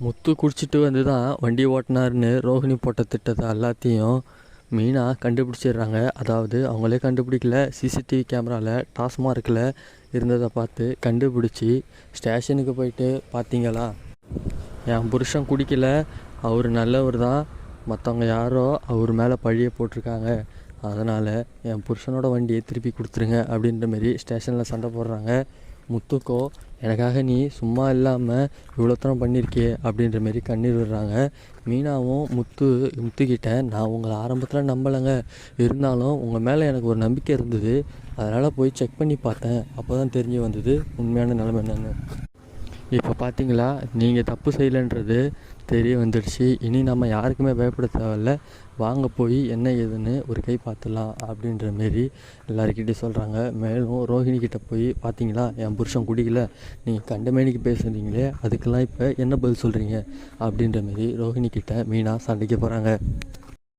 முத்து குடிச்சிட்டு வந்து தான் வண்டி ஓட்டினாருன்னு ரோஹிணி போட்ட திட்டத்தை எல்லாத்தையும் மீனா கண்டுபிடிச்சிடுறாங்க. அதாவது அவங்களே கண்டுபிடிக்கல, சிசிடிவி கேமராவில் டாஸ்மார்க்கில் இருந்ததை பார்த்து கண்டுபிடிச்சி ஸ்டேஷனுக்கு போயிட்டு, பார்த்தீங்களா என் புருஷன் குடிக்கல, அவர் நல்லவர் தான், மற்றவங்க யாரோ அவர் மேலே பழியை போட்டிருக்காங்க, அதனால் என் புருஷனோட வண்டியை திருப்பி கொடுத்துருங்க அப்படின்ற மாரி ஸ்டேஷனில் சண்டை போடுறாங்க. முத்துக்கோ எனக்காக நீ சும்மா இல்லாமல் இவ்வளோத்தனம் பண்ணியிருக்கியே அப்படின்ற மாரி கண்ணீர் விடுறாங்க. மீனாவும் முத்துக்கிட்ட நான் உங்களை ஆரம்பத்தில் நம்பலைங்க, இருந்தாலும் உங்கள் மேலே எனக்கு ஒரு நம்பிக்கை இருந்தது, அதனால் போய் செக் பண்ணி பார்த்தேன், அப்போ தான் தெரிஞ்சு வந்தது உண்மையான நிலைமை என்னென்னு. இப்போ பார்த்தீங்களா, நீங்கள் தப்பு செய்யலைன்றது தெரிய வந்துடுச்சு. இனி நம்ம யாருக்குமே பயப்பட தேவையில்ல, வாங்க போய் என்ன ஏதுன்னு ஒரு கை பார்த்துடலாம் அப்படின்ற மாரி எல்லாருக்கிட்டையும் சொல்கிறாங்க. மேலும் ரோஹிணிக்கிட்ட போய், பார்த்தீங்களா என் புருஷன் குடிக்கல, நீங்கள் கண்டமேனிக்கு பேசுகிறீங்களே, அதுக்கெல்லாம் இப்போ என்ன பதில் சொல்கிறீங்க அப்படின்ற மாரி ரோஹிணிக்கிட்ட மீனா சண்டைக்கு போகிறாங்க.